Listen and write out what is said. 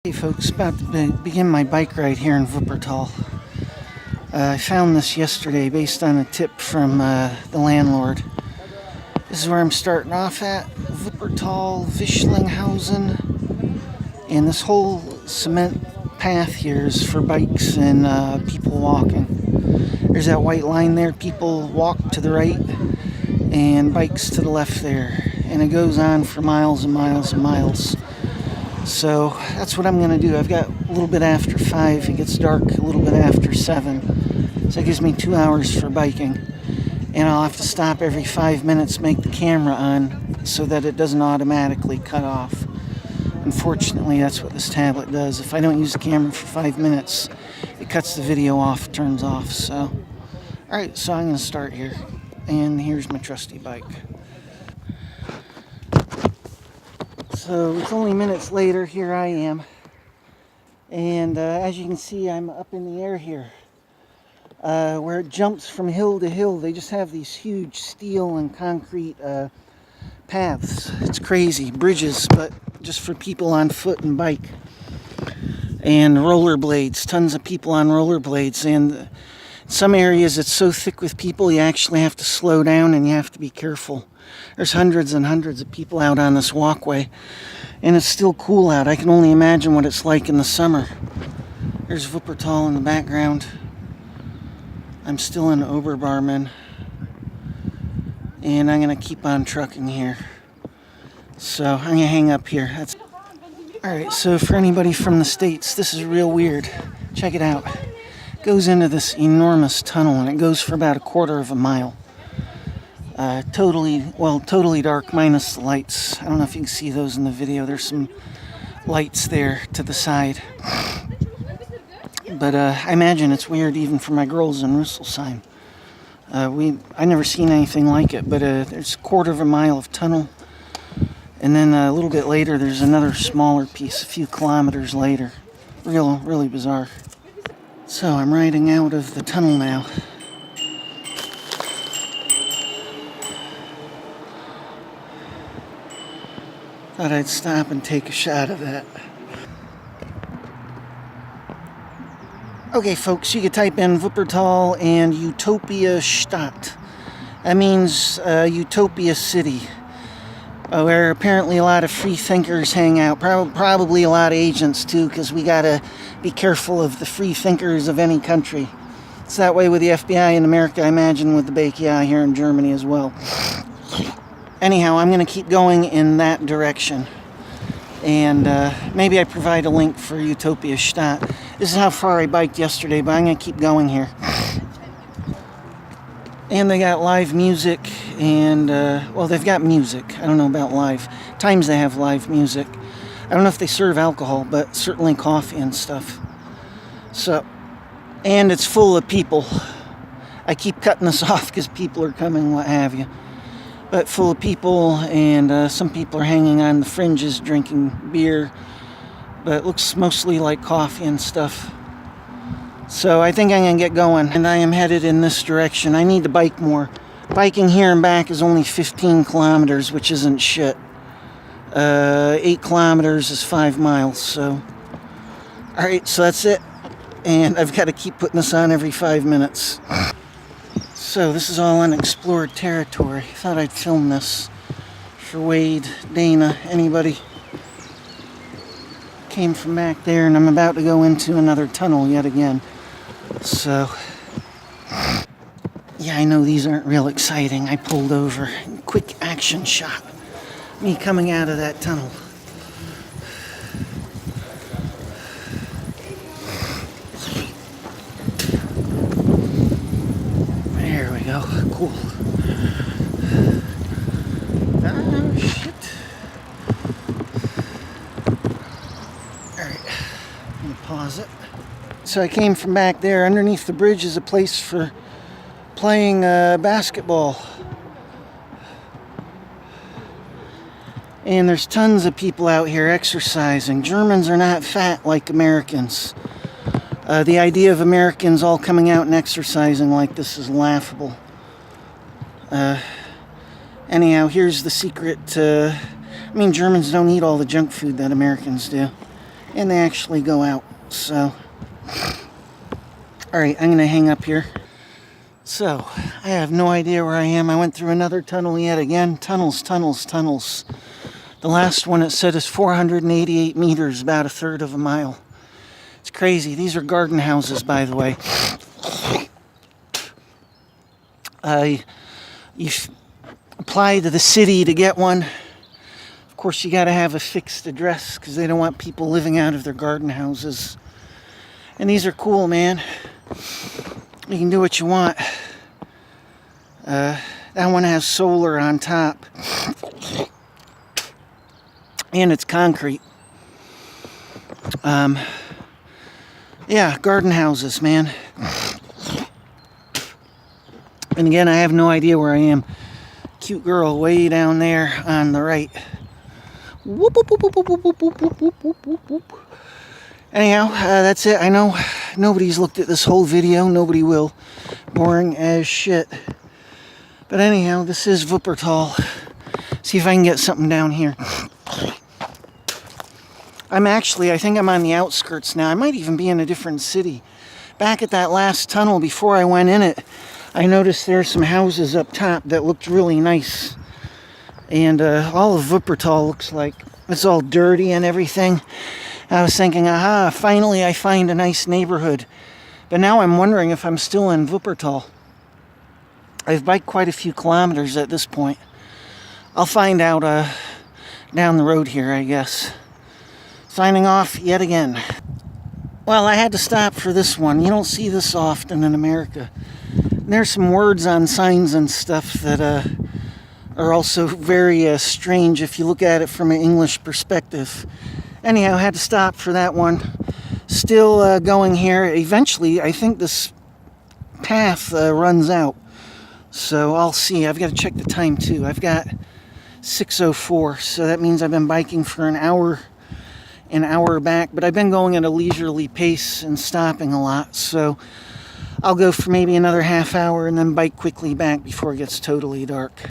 Hey folks, about to begin my bike ride here in Wuppertal. I found this yesterday based on a tip from the landlord. This is where I'm starting off at, Wuppertal, Wischlinghausen. And this whole cement path here is for bikes and people walking. There's that white line there, people walk to the right and bikes to the left there. And it goes on for miles and miles and miles. So that's what I'm going to do. I've got a little bit after 5. It gets dark a little bit after 7. So it gives me 2 hours for biking. And I'll have to stop every 5 minutes, make the camera on so that it doesn't automatically cut off. Unfortunately, that's what this tablet does. If I don't use the camera for 5 minutes, it cuts the video off, turns off. So, alright, so I'm going to start here. And here's my trusty bike. So it's only minutes later, here I am, and as you can see, I'm up in the air here, where it jumps from hill to hill. They just have these huge steel and concrete paths. It's crazy, bridges, but just for people on foot and bike, and rollerblades, tons of people on rollerblades, and in some areas it's so thick with people you actually have to slow down and you have to be careful. There's hundreds and hundreds of people out on this walkway, and it's still cool out. I can only imagine what it's like in the summer. There's Wuppertal in the background. I'm still in Oberbarmen, and I'm going to keep on trucking here. So I'm going to hang up here. Alright, so for anybody from the States, this is real weird. Check it out. It goes into this enormous tunnel, and it goes for about 1/4 of a mile. Totally dark minus the lights. I don't know if you can see those in the video. There's some lights there to the side. But I imagine it's weird even for my girls in Rüsselsheim. I never seen anything like it, but there's 1/4 of a mile of tunnel. And then a little bit later, there's another smaller piece, a few kilometers later. Really bizarre. So I'm riding out of the tunnel now. Thought I'd stop and take a shot of that. Okay, folks, you can type in Wuppertal and Utopia Stadt. That means Utopia City, where apparently a lot of free thinkers hang out. Probably a lot of agents, too, because we got to be careful of the free thinkers of any country. It's that way with the FBI in America, I imagine with the BKA here in Germany as well. Anyhow, I'm going to keep going in that direction. And maybe I provide a link for Utopia Stadt. This is how far I biked yesterday, but I'm going to keep going here. And they got live music, and, well, they've got music. I don't know about live. Times they have live music. I don't know if they serve alcohol, but certainly coffee and stuff. So, and it's full of people. I keep cutting this off because people are coming, what have you. But full of people, and some people are hanging on the fringes drinking beer, but it looks mostly like coffee and stuff. So I think I'm going to get going, and I am headed in this direction. I need to bike more. Biking here and back is only 15 kilometers, which isn't shit. 8 kilometers is 5 miles, so... Alright, so that's it. And I've got to keep putting this on every 5 minutes. So this is all unexplored territory. Thought I'd film this for Wade, Dana, anybody. Came from back there, and I'm about to go into another tunnel yet again. So, yeah, I know these aren't real exciting. I pulled over. Quick action shot. Me coming out of that tunnel. There we go. Cool. Oh, shit. Alright. I'm going to pause it. So I came from back there. Underneath the bridge is a place for playing basketball. And there's tons of people out here exercising. Germans are not fat like Americans. The idea of Americans all coming out and exercising like this is laughable. Anyhow, here's the secret. I mean, Germans don't eat all the junk food that Americans do. and they actually go out. So, alright, I'm going to hang up here. So, I have no idea where I am. I went through another tunnel yet again. Tunnels, tunnels, tunnels. The last one it said is 488 meters, about a third of a mile. It's crazy. These are garden houses, by the way. You apply to the city to get one. Of course, you got to have a fixed address because they don't want people living out of their garden houses. And these are cool, man. You can do what you want. That one has solar on top. And it's concrete. Yeah, garden houses, man. And again, I have no idea where I am. Cute girl way down there on the right. Whoop, whoop, whoop, whoop, whoop, whoop, whoop, whoop, whoop, whoop, whoop. Anyhow, that's it. I know nobody's looked at this whole video. Nobody will. Boring as shit. But anyhow, this is Wuppertal. See if I can get something down here. I think I'm on the outskirts now. I might even be in a different city. Back at that last tunnel before I went in it, I noticed there are some houses up top that looked really nice. And all of Wuppertal looks like it's all dirty and everything. I was thinking, aha, finally I find a nice neighborhood. But now I'm wondering if I'm still in Wuppertal. I've biked quite a few kilometers at this point. I'll find out down the road here, I guess. Signing off yet again. Well, I had to stop for this one. You don't see this often in America. There's some words on signs and stuff that are also very strange if you look at it from an English perspective. Anyhow, I had to stop for that one. Still going here. Eventually, I think this path runs out. So I'll see. I've got to check the time too. I've got 6:04, so that means I've been biking for an hour back. But I've been going at a leisurely pace and stopping a lot. So I'll go for maybe another half hour and then bike quickly back before it gets totally dark.